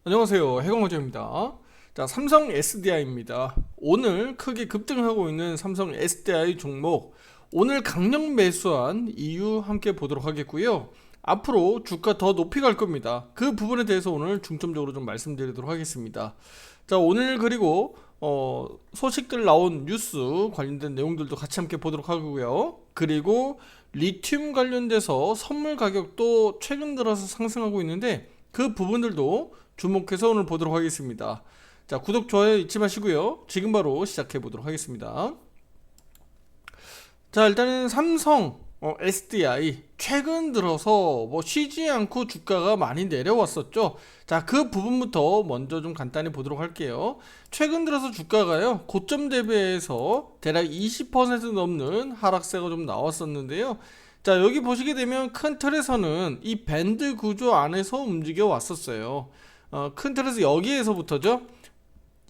안녕하세요. 해공호재입니다. 자, 삼성 SDI입니다. 오늘 크게 급등하고 있는 삼성 SDI 종목, 오늘 강력 매수한 이유 함께 보도록 하겠고요. 앞으로 주가 더 높이 갈 겁니다. 그 부분에 대해서 오늘 중점적으로 좀 말씀드리도록 하겠습니다. 자, 오늘 그리고 소식들 나온 뉴스 관련된 내용들도 같이 함께 보도록 하고요. 그리고 리튬 관련돼서 선물 가격도 최근 들어서 상승하고 있는데 그 부분들도 주목해서 오늘 보도록 하겠습니다. 자, 구독, 좋아요 잊지 마시고요. 지금 바로 시작해 보도록 하겠습니다. 자, 일단은 삼성 SDI 최근 들어서 쉬지 않고 주가가 많이 내려왔었죠. 자, 그 부분부터 먼저 좀 간단히 보도록 할게요. 최근 들어서 주가가요, 고점 대비해서 대략 20% 넘는 하락세가 좀 나왔었는데요. 자, 여기 보시게 되면 큰 틀에서는 이 밴드 구조 안에서 움직여 왔었어요. 큰 틀에서 여기에서부터죠.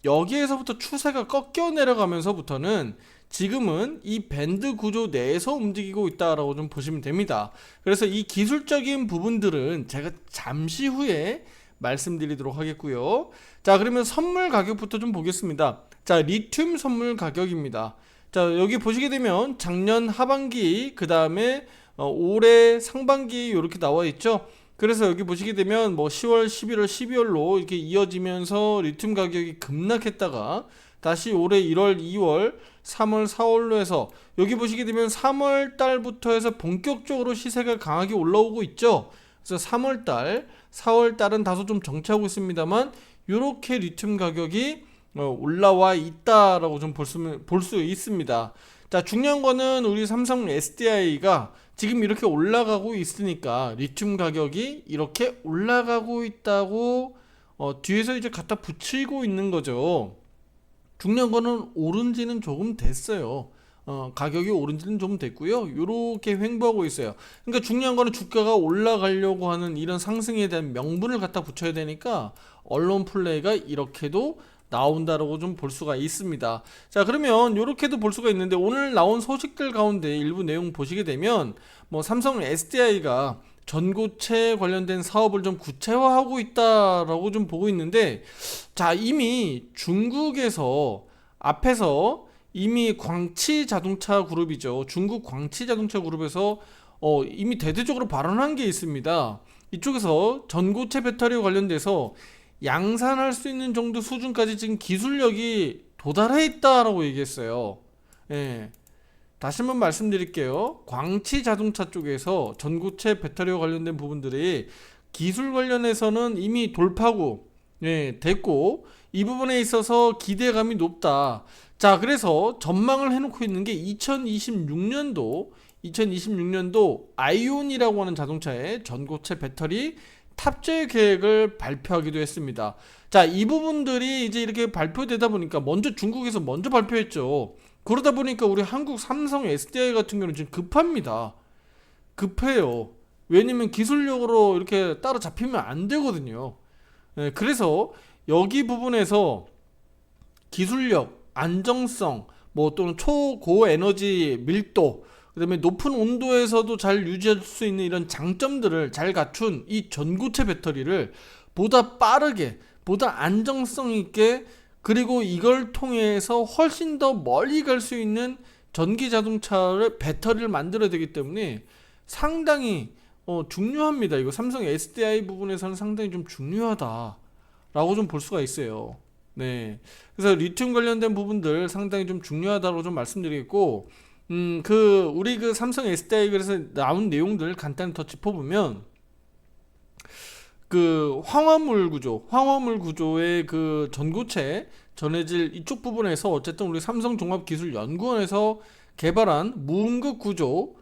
여기에서부터 추세가 꺾여 내려가면서부터는 지금은 이 밴드 구조 내에서 움직이고 있다라고 좀 보시면 됩니다. 그래서 이 기술적인 부분들은 제가 잠시 후에 말씀드리도록 하겠고요. 자, 그러면 선물 가격부터 좀 보겠습니다. 자, 리튬 선물 가격입니다. 자, 여기 보시게 되면 작년 하반기, 그 다음에 올해 상반기 이렇게 나와 있죠. 그래서 여기 보시게 되면 10월, 11월, 12월로 이렇게 이어지면서 리튬 가격이 급락했다가 다시 올해 1월, 2월, 3월, 4월로 해서 여기 보시게 되면 3월 달부터 해서 본격적으로 시세가 강하게 올라오고 있죠. 그래서 3월 달, 4월 달은 다소 좀 정체하고 있습니다만 이렇게 리튬 가격이 올라와 있다라고 좀 볼 수 있습니다. 자, 중요한 거는 우리 삼성 SDI가 지금 이렇게 올라가고 있으니까 리튬 가격이 이렇게 올라가고 있다고 뒤에서 이제 갖다 붙이고 있는 거죠. 중요한 거는 오른지는 조금 됐어요. 가격이 오른지는 좀 됐고요. 이렇게 횡보하고 있어요. 그러니까 중요한 거는 주가가 올라가려고 하는 이런 상승에 대한 명분을 갖다 붙여야 되니까 언론 플레이가 이렇게도 나온다라고 좀 볼 수가 있습니다. 자, 그러면 이렇게도 볼 수가 있는데 오늘 나온 소식들 가운데 일부 내용 보시게 되면 삼성 SDI가 전고체 관련된 사업을 좀 구체화하고 있다라고 좀 보고 있는데, 자, 이미 중국에서 앞에서 이미 광치 자동차 그룹이죠. 중국 광치 자동차 그룹에서 이미 대대적으로 발언한 게 있습니다. 이쪽에서 전고체 배터리 관련돼서 양산할 수 있는 정도 수준까지 지금 기술력이 도달해 있다라고 얘기했어요. 예. 다시 한번 말씀드릴게요. 광치 자동차 쪽에서 전고체 배터리와 관련된 부분들이 기술 관련해서는 이미 돌파구 됐고 이 부분에 있어서 기대감이 높다. 자, 그래서 전망을 해놓고 있는 게 2026년도 아이온이라고 하는 자동차의 전고체 배터리 탑재 계획을 발표하기도 했습니다. 자, 이 부분들이 이제 이렇게 발표되다 보니까 먼저 중국에서 먼저 발표했죠. 그러다 보니까 우리 한국 삼성 SDI 같은 경우는 지금 급합니다. 급해요. 왜냐면 기술력으로 이렇게 따라잡히면 안 되거든요. 그래서 여기 부분에서 기술력, 안정성, 또는 초고 에너지 밀도, 그다음에 높은 온도에서도 잘 유지할 수 있는 이런 장점들을 잘 갖춘 이 전고체 배터리를 보다 빠르게, 보다 안정성 있게, 그리고 이걸 통해서 훨씬 더 멀리 갈 수 있는 전기 자동차를 배터리를 만들어야 되기 때문에 상당히 중요합니다. 이거 삼성 SDI 부분에서는 상당히 좀 중요하다라고 좀 볼 수가 있어요. 네. 그래서 리튬 관련된 부분들 상당히 좀 중요하다고 좀 말씀드리겠고, 우리 삼성 SDI 그래서 나온 내용들 간단히 더 짚어보면, 황화물 구조의 그 전고체 전해질 이쪽 부분에서 어쨌든 우리 삼성종합기술연구원에서 개발한 무음극 구조,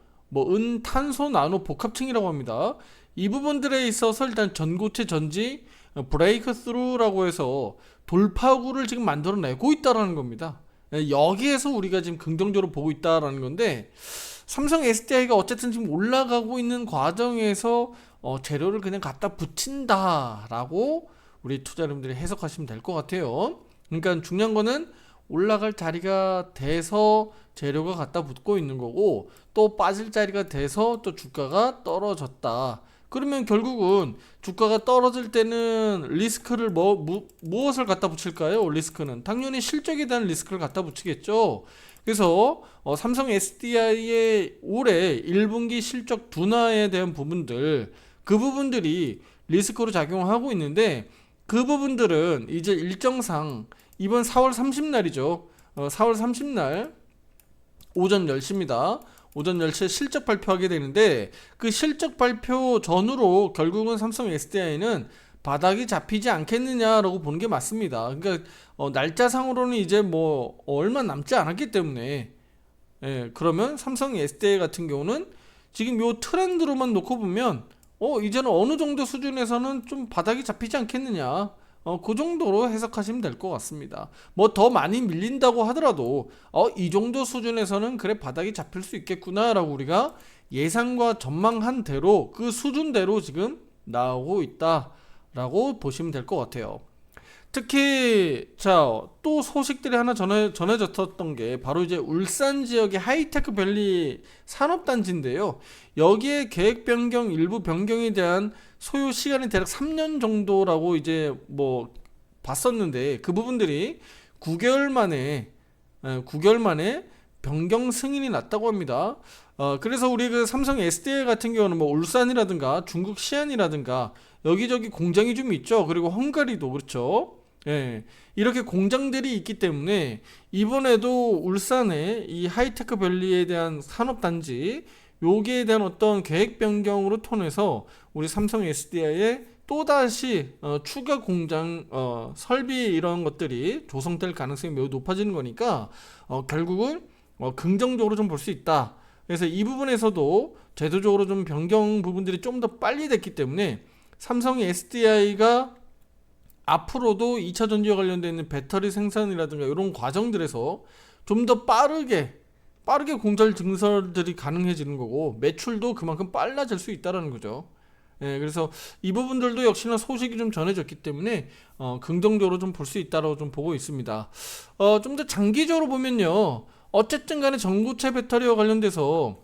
탄소 나노 복합층이라고 합니다. 이 부분들에 있어서 일단 전고체 전지 브레이크 스루라고 해서 돌파구를 지금 만들어내고 있다라는 겁니다. 여기에서 우리가 지금 긍정적으로 보고 있다라는 건데, 삼성 SDI가 어쨌든 지금 올라가고 있는 과정에서 재료를 그냥 갖다 붙인다라고 우리 투자자분들이 해석하시면 될 것 같아요. 그러니까 중요한 거는 올라갈 자리가 돼서 재료가 갖다 붙고 있는 거고, 또 빠질 자리가 돼서 또 주가가 떨어졌다. 그러면 결국은 주가가 떨어질 때는 리스크를 무엇을 갖다 붙일까요? 리스크는 당연히 실적에 대한 리스크를 갖다 붙이겠죠. 그래서 삼성 SDI의 올해 1분기 실적 둔화에 대한 부분들, 그 부분들이 리스크로 작용하고 있는데, 그 부분들은 이제 일정상 이번 4월 30날이죠. 4월 30날 오전 10시입니다. 오전 10시에 실적 발표하게 되는데, 그 실적 발표 전후로 결국은 삼성 SDI는 바닥이 잡히지 않겠느냐라고 보는 게 맞습니다. 그러니까 날짜상으로는 이제 뭐 얼마 남지 않았기 때문에, 예, 그러면 삼성 SDI 같은 경우는 지금 요 트렌드로만 놓고 보면 이제는 어느 정도 수준에서는 좀 바닥이 잡히지 않겠느냐, 그 정도로 해석하시면 될 것 같습니다. 뭐 더 많이 밀린다고 하더라도 이 정도 수준에서는 그래 바닥이 잡힐 수 있겠구나라고 우리가 예상과 전망한 대로 그 수준대로 지금 나오고 있다라고 보시면 될 것 같아요. 특히 또 소식들이 하나 전해졌던 게 바로 이제 울산 지역의 하이테크 밸리 산업단지인데요. 여기에 계획 변경, 일부 변경에 대한 소요 시간이 대략 3년 정도라고 이제 뭐 봤었는데, 그 부분들이 9개월 만에 변경 승인이 났다고 합니다. 그래서 우리 그 삼성 SDI 같은 경우는 뭐 울산이라든가 중국 시안이라든가 여기저기 공장이 좀 있죠. 그리고 헝가리도 그렇죠. 예, 이렇게 공장들이 있기 때문에 이번에도 울산의 이 하이테크 밸리에 대한 산업단지, 여기에 대한 어떤 계획 변경으로 통해서 우리 삼성 SDI에 또다시 추가 공장 설비 이런 것들이 조성될 가능성이 매우 높아지는 거니까 결국은 긍정적으로 좀 볼 수 있다. 그래서 이 부분에서도 제도적으로 좀 변경 부분들이 좀 더 빨리 됐기 때문에 삼성 SDI가 앞으로도 2차 전지와 관련되어 있는 배터리 생산이라든가 이런 과정들에서 좀 더 빠르게 공장 증설들이 가능해지는 거고, 매출도 그만큼 빨라질 수 있다는 거죠. 예, 그래서 이 부분들도 역시나 소식이 좀 전해졌기 때문에 긍정적으로 좀 볼 수 있다고 좀 보고 있습니다. 좀 더 장기적으로 보면요, 어쨌든 간에 전고체 배터리와 관련돼서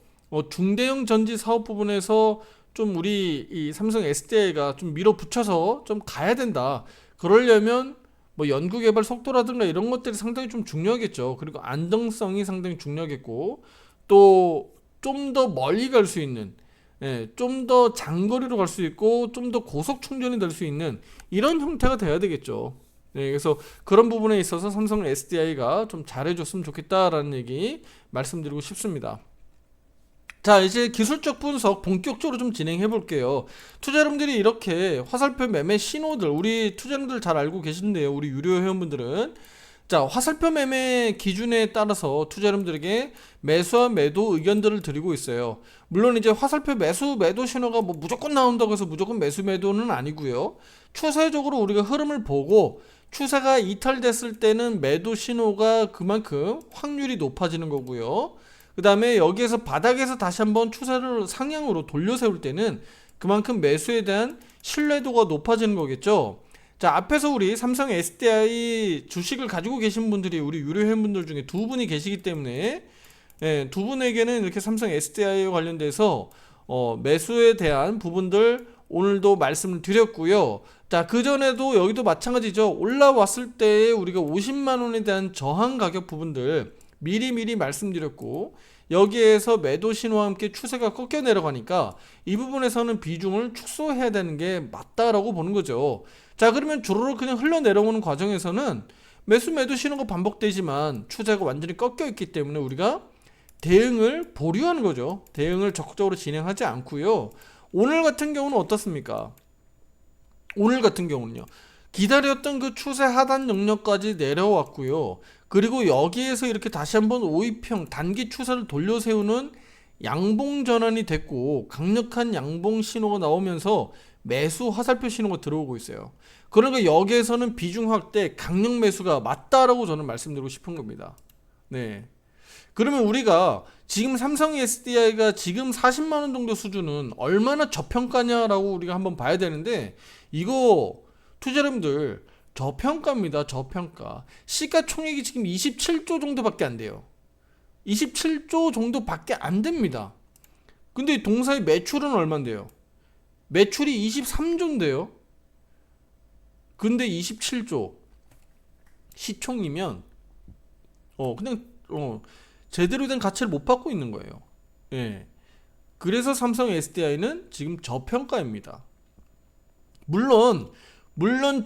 중대형 전지 사업 부분에서 좀 우리 이 삼성 SDI가 좀 밀어붙여서 좀 가야 된다. 그러려면 뭐 연구개발 속도라든가 이런 것들이 상당히 좀 중요하겠죠. 그리고 안정성이 상당히 중요하겠고, 또 좀 더 멀리 갈 수 있는, 좀 더 장거리로 갈 수 있고 좀 더 고속 충전이 될 수 있는 이런 형태가 돼야 되겠죠. 그래서 그런 부분에 있어서 삼성 SDI가 좀 잘해줬으면 좋겠다라는 얘기 말씀드리고 싶습니다. 자, 이제 기술적 분석 본격적으로 좀 진행해 볼게요. 투자자분들이 이렇게 화살표 매매 신호들, 우리 투자자분들 잘 알고 계신데요, 우리 유료 회원분들은. 자, 화살표 매매 기준에 따라서 투자자분들에게 매수와 매도 의견들을 드리고 있어요. 물론 이제 화살표 매도 신호가 뭐 무조건 나온다고 해서 무조건 매수 매도는 아니고요. 추세적으로 우리가 흐름을 보고 추세가 이탈됐을 때는 매도 신호가 그만큼 확률이 높아지는 거고요. 그 다음에 여기에서 바닥에서 다시 한번 추세를 상향으로 돌려 세울 때는 그만큼 매수에 대한 신뢰도가 높아지는 거겠죠. 자, 앞에서 우리 삼성 SDI 주식을 가지고 계신 분들이 우리 유료 회원분들 중에 두 분이 계시기 때문에, 두 분에게는 이렇게 삼성 SDI와 관련돼서 매수에 대한 부분들 오늘도 말씀을 드렸고요. 자, 그전에도 여기도 마찬가지죠. 올라왔을 때 우리가 50만원에 대한 저항 가격 부분들 미리 말씀드렸고, 여기에서 매도 신호와 함께 추세가 꺾여 내려가니까 이 부분에서는 비중을 축소해야 되는 게 맞다라고 보는 거죠. 자, 그러면 주로로 그냥 흘러내려오는 과정에서는 매도 신호가 반복되지만 추세가 완전히 꺾여 있기 때문에 우리가 대응을 보류하는 거죠. 대응을 적극적으로 진행하지 않고요. 오늘 같은 경우는 어떻습니까? 오늘 같은 경우는요, 기다렸던 그 추세 하단 영역까지 내려왔고요. 그리고 여기에서 이렇게 다시 한번 5위평 단기 추세를 돌려 세우는 양봉 전환이 됐고, 강력한 양봉 신호가 나오면서 매수 화살표 신호가 들어오고 있어요. 그러니까 여기에서는 비중 확대, 강력 매수가 맞다라고 저는 말씀드리고 싶은 겁니다. 네. 그러면 우리가 지금 삼성 SDI가 지금 40만원 정도 수준은 얼마나 저평가냐라고 우리가 한번 봐야 되는데, 이거 투자자분들 저평가입니다. 저평가. 시가총액이 지금 27조 정도밖에 안 돼요. 27조 정도밖에 안 됩니다. 근데 동사의 매출은 얼마인데요? 매출이 23조인데요. 근데 27조 시총이면 그냥 제대로 된 가치를 못 받고 있는 거예요. 예. 그래서 삼성 SDI는 지금 저평가입니다. 물론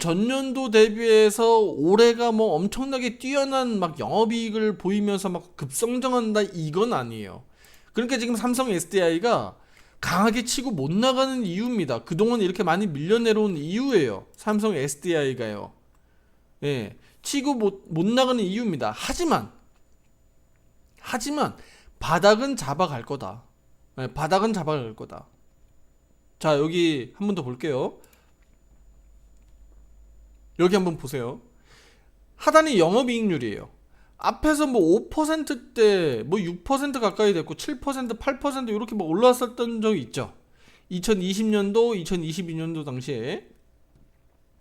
전년도 대비해서 올해가 뭐 엄청나게 뛰어난 막 영업이익을 보이면서 막 급성장한다 이건 아니에요. 그러니까 지금 삼성 SDI가 강하게 치고 못 나가는 이유입니다. 그동안 이렇게 많이 밀려 내려온 이유예요. 삼성 SDI가요. 예. 치고 못 나가는 이유입니다. 하지만 바닥은 잡아갈 거다. 예, 바닥은 잡아갈 거다. 자, 여기 한 번 더 볼게요. 여기 한번 보세요. 하단이 영업이익률이에요. 앞에서 뭐 5%대 뭐 6% 가까이 됐고 7%, 8% 이렇게 뭐 올라왔었던 적이 있죠. 2020년도, 2022년도 당시에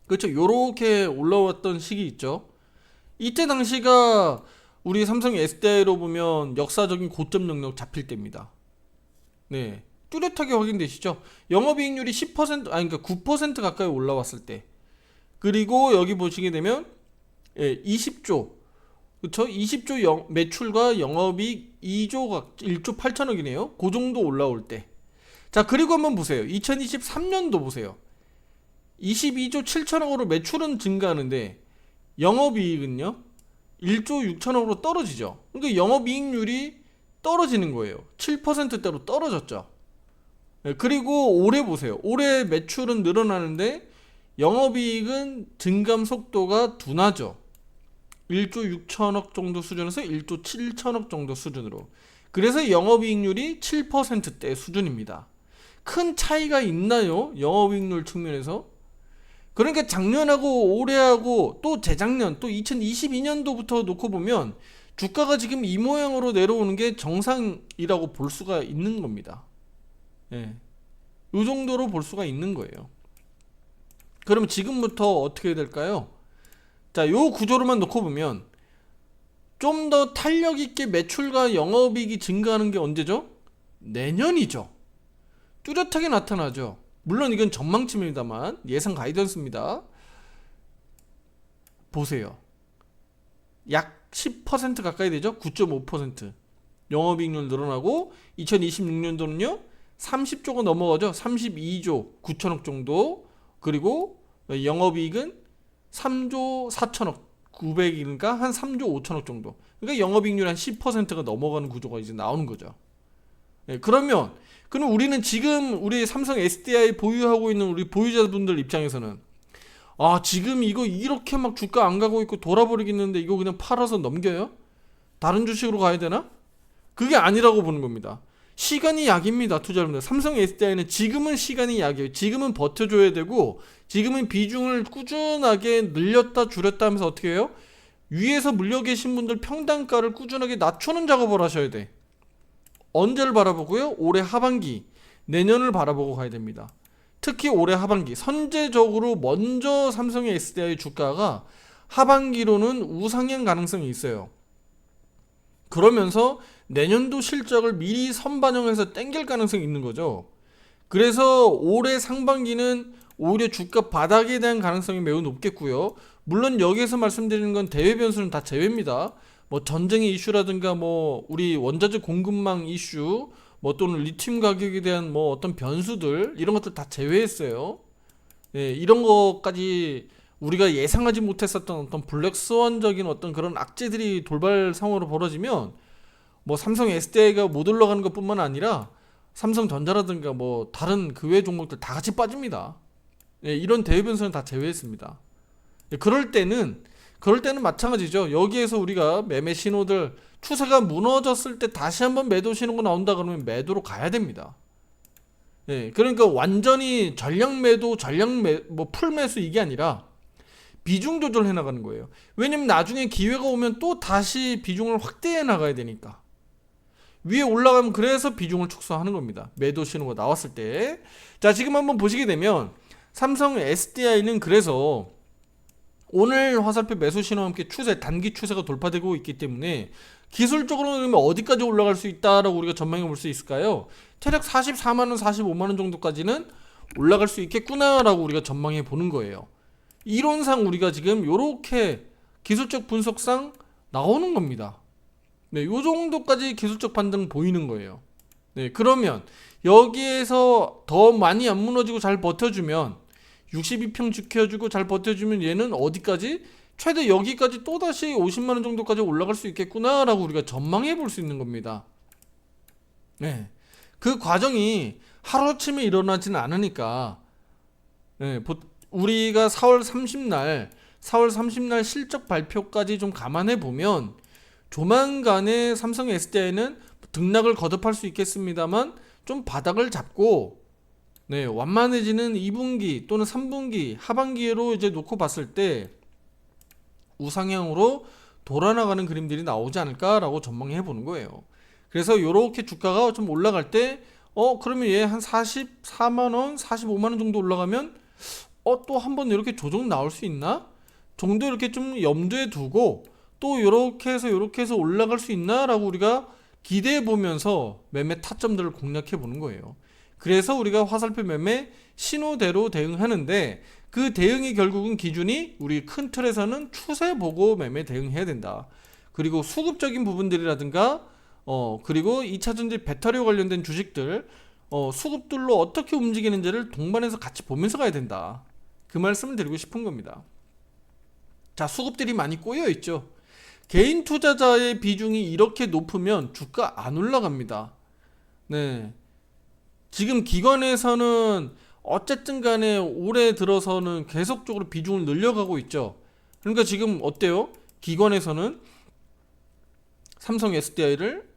그렇죠. 요렇게 올라왔던 시기 있죠. 이때 당시가 우리 삼성 SDI로 보면 역사적인 고점 영역 잡힐 때입니다. 네, 뚜렷하게 확인되시죠? 영업이익률이 10% 아니 그러니까 9% 가까이 올라왔을 때. 그리고 여기 보시게 되면 20조 그쵸? 20조 매출과 영업이익 1조 8천억이네요. 그 정도 올라올 때. 자, 그리고 한번 보세요. 2023년도 보세요. 22조 7천억으로 매출은 증가하는데 영업이익은요 1조 6천억으로 떨어지죠. 그러니까 영업이익률이 떨어지는 거예요. 7%대로 떨어졌죠. 그리고 올해 보세요. 올해 매출은 늘어나는데 영업이익은 증감 속도가 둔하죠. 1조 6천억 정도 수준에서 1조 7천억 정도 수준으로. 그래서 영업이익률이 7%대 수준입니다. 큰 차이가 있나요? 영업이익률 측면에서? 그러니까 작년하고 올해하고 또 재작년 또 2022년도부터 놓고 보면 주가가 지금 이 모양으로 내려오는 게 정상이라고 볼 수가 있는 겁니다. 예. 이 정도로 볼 수가 있는 거예요. 그럼 지금부터 어떻게 될까요? 자, 요 구조로만 놓고 보면 좀 더 탄력 있게 매출과 영업이익이 증가하는 게 언제죠? 내년이죠. 뚜렷하게 나타나죠. 물론 이건 전망치입니다만 예상 가이던스입니다. 보세요. 약 10% 가까이 되죠? 9.5%. 영업이익률 늘어나고 2026년도는요. 30조가 넘어가죠. 32조 9천억 정도. 그리고 영업이익은 3조 4천억 900이니까 한 3조 5천억 정도. 그러니까 영업이익률 한 10%가 넘어가는 구조가 이제 나오는 거죠. 그럼 우리는 지금 우리 삼성 SDI 보유하고 있는 우리 보유자분들 입장에서는 지금 이거 이렇게 막 주가 안 가고 있고 돌아버리겠는데 이거 그냥 팔아서 넘겨요? 다른 주식으로 가야 되나? 그게 아니라고 보는 겁니다. 시간이 약입니다. 투자자분들. 삼성 SDI는 지금은 시간이 약이에요. 지금은 버텨줘야 되고 지금은 비중을 꾸준하게 늘렸다 줄였다 하면서 어떻게 해요? 위에서 물려 계신 분들 평단가를 꾸준하게 낮추는 작업을 하셔야 돼. 언제를 바라보고요? 올해 하반기, 내년을 바라보고 가야 됩니다. 특히 올해 하반기, 선제적으로 먼저 삼성의 SDI 주가가 하반기로는 우상향 가능성이 있어요. 그러면서 내년도 실적을 미리 선반영해서 땡길 가능성이 있는 거죠. 그래서 올해 상반기는 오히려 주가 바닥에 대한 가능성이 매우 높겠고요. 물론 여기에서 말씀드리는 건 대외 변수는 다 제외입니다. 뭐 전쟁의 이슈라든가 뭐 우리 원자재 공급망 이슈 뭐 또는 리튬 가격에 대한 뭐 어떤 변수들 이런 것들 다 제외했어요. 이런 것까지 우리가 예상하지 못했었던 어떤 블랙스완적인 어떤 그런 악재들이 돌발 상황으로 벌어지면 뭐 삼성 SDI가 못 올라가는 것뿐만 아니라 삼성전자라든가 뭐 다른 그 외 종목들 다 같이 빠집니다. 이런 대외 변수는 다 제외했습니다. 그럴 때는 마찬가지죠. 여기에서 우리가 매매 신호들 추세가 무너졌을 때 다시 한번 매도 신호가 나온다 그러면 매도로 가야 됩니다. 그러니까 완전히 전량 매도, 뭐 풀매수 이게 아니라 비중 조절해 나가는 거예요. 왜냐면 나중에 기회가 오면 또 다시 비중을 확대해 나가야 되니까. 위에 올라가면 그래서 비중을 축소하는 겁니다. 매도 신호가 나왔을 때. 자, 지금 한번 보시게 되면 삼성 SDI는 그래서 오늘 화살표 매수 신호와 함께 단기 추세가 돌파되고 있기 때문에 기술적으로 그러면 어디까지 올라갈 수 있다라고 우리가 전망해 볼 수 있을까요? 대략 44만원, 45만원 정도까지는 올라갈 수 있겠구나라고 우리가 전망해 보는 거예요. 이론상 우리가 지금 요렇게 기술적 분석상 나오는 겁니다. 네, 요 정도까지 기술적 반등 보이는 거예요. 네, 그러면 여기에서 더 많이 안 무너지고 잘 버텨주면 62평 지켜주고 잘 버텨주면 얘는 어디까지? 최대 여기까지 또다시 50만원 정도까지 올라갈 수 있겠구나 라고 우리가 전망해 볼 수 있는 겁니다. 네, 그 과정이 하루아침에 일어나지는 않으니까 네, 우리가 4월 30날 실적 발표까지 좀 감안해 보면 조만간에 삼성 SDI는 등락을 거듭할 수 있겠습니다만 좀 바닥을 잡고 네, 완만해지는 2분기 또는 3분기 하반기로 이제 놓고 봤을 때 우상향으로 돌아나가는 그림들이 나오지 않을까라고 전망해 보는 거예요. 그래서 이렇게 주가가 좀 올라갈 때 그러면 얘 한 44만원 45만원 정도 올라가면 또 한번 이렇게 조정 나올 수 있나 정도 이렇게 좀 염두에 두고 또 이렇게 해서 올라갈 수 있나 라고 우리가 기대해 보면서 매매 타점들을 공략해 보는 거예요. 그래서 우리가 화살표 매매 신호대로 대응하는데 그 대응이 결국은 기준이 우리 큰 틀에서는 추세 보고 매매 대응해야 된다. 그리고 수급적인 부분들이라든가 그리고 2차전지 배터리 관련된 주식들 수급들로 어떻게 움직이는지를 동반해서 같이 보면서 가야 된다. 그 말씀을 드리고 싶은 겁니다. 자, 수급들이 많이 꼬여 있죠. 개인 투자자의 비중이 이렇게 높으면 주가 안 올라갑니다. 네. 지금 기관에서는 어쨌든 간에 올해 들어서는 계속적으로 비중을 늘려가고 있죠. 그러니까 지금 어때요? 기관에서는 삼성 SDI를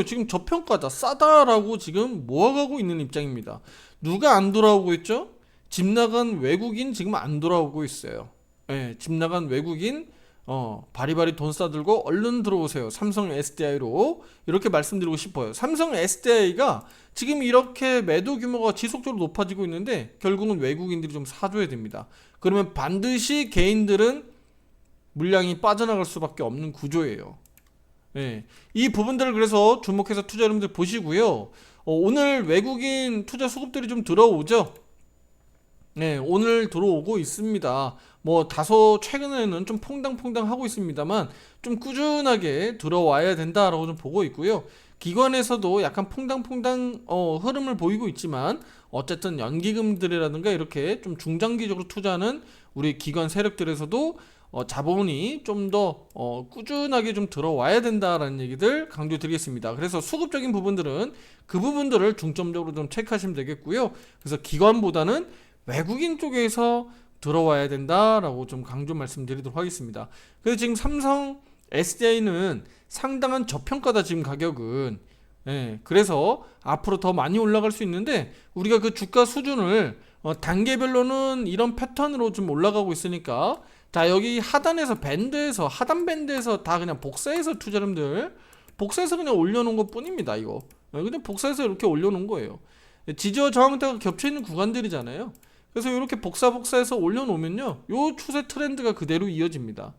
지금 저평가다, 싸다라고 지금 모아가고 있는 입장입니다. 누가 안 돌아오고 있죠? 집 나간 외국인 지금 안 돌아오고 있어요. 네, 집 나간 외국인 바리바리 돈 싸들고 얼른 들어오세요. 삼성 SDI로 이렇게 말씀드리고 싶어요. 삼성 SDI가 지금 이렇게 매도 규모가 지속적으로 높아지고 있는데 결국은 외국인들이 좀 사줘야 됩니다. 그러면 반드시 개인들은 물량이 빠져나갈 수밖에 없는 구조예요. 네, 이 부분들을 그래서 주목해서 투자 여러분들 보시고요. 오늘 외국인 투자 수급들이 좀 들어오죠. 네, 오늘 들어오고 있습니다. 뭐 다소 최근에는 좀 퐁당퐁당 하고 있습니다만 좀 꾸준하게 들어와야 된다라고 좀 보고 있고요. 기관에서도 약간 퐁당퐁당 흐름을 보이고 있지만 어쨌든 연기금들이라든가 이렇게 좀 중장기적으로 투자하는 우리 기관 세력들에서도 자본이 좀 더 꾸준하게 좀 들어와야 된다라는 얘기들 강조드리겠습니다. 그래서 수급적인 부분들은 그 부분들을 중점적으로 좀 체크하시면 되겠고요. 그래서 기관보다는 외국인 쪽에서 들어와야 된다라고 좀 강조 말씀드리도록 하겠습니다. 그래서 지금 삼성 SDI는 상당한 저평가다 지금 가격은. 그래서 앞으로 더 많이 올라갈 수 있는데 우리가 그 주가 수준을 단계별로는 이런 패턴으로 좀 올라가고 있으니까 자, 여기 하단에서 하단 밴드에서 다 그냥 복사해서 투자자님들 복사해서 그냥 올려놓은 것 뿐입니다. 이거 그냥 복사해서 이렇게 올려놓은 거예요. 지지와 저항대가 겹쳐있는 구간들이잖아요. 그래서 이렇게 복사해서 올려놓으면요 요 추세 트렌드가 그대로 이어집니다.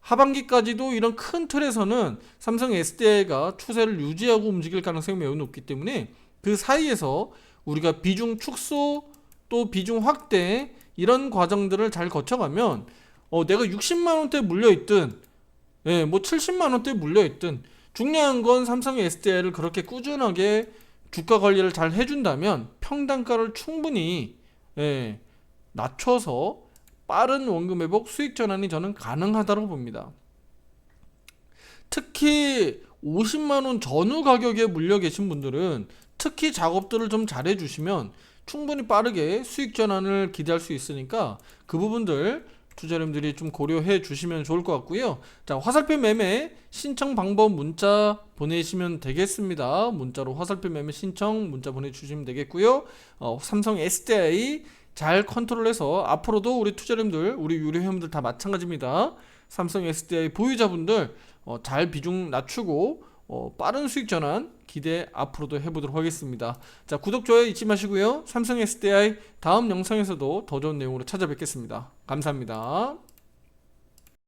하반기까지도 이런 큰 틀에서는 삼성 SDI가 추세를 유지하고 움직일 가능성이 매우 높기 때문에 그 사이에서 우리가 비중 축소 또 비중 확대 이런 과정들을 잘 거쳐가면 내가 60만원대 물려있든 뭐 70만원대 물려있든 중요한 건 삼성 SDI를 그렇게 꾸준하게 주가 관리를 잘 해준다면 평단가를 충분히 낮춰서 빠른 원금 회복 수익 전환이 저는 가능하다고 봅니다. 특히 50만원 전후 가격에 물려 계신 분들은 특히 작업들을 좀 잘 해주시면 충분히 빠르게 수익 전환을 기대할 수 있으니까 그 부분들 투자자님들이 좀 고려해 주시면 좋을 것 같고요. 자, 화살표 매매 신청 방법 문자 보내시면 되겠습니다. 문자로 화살표 매매 신청 문자 보내주시면 되겠고요. 삼성 SDI 잘 컨트롤해서 앞으로도 우리 투자자님들 우리 유료 회원들 다 마찬가지입니다. 삼성 SDI 보유자분들 잘 비중 낮추고 빠른 수익 전환 기대 앞으로도 해보도록 하겠습니다. 자, 구독 좋아요 잊지 마시고요. 삼성 SDI 다음 영상에서도 더 좋은 내용으로 찾아뵙겠습니다. 감사합니다.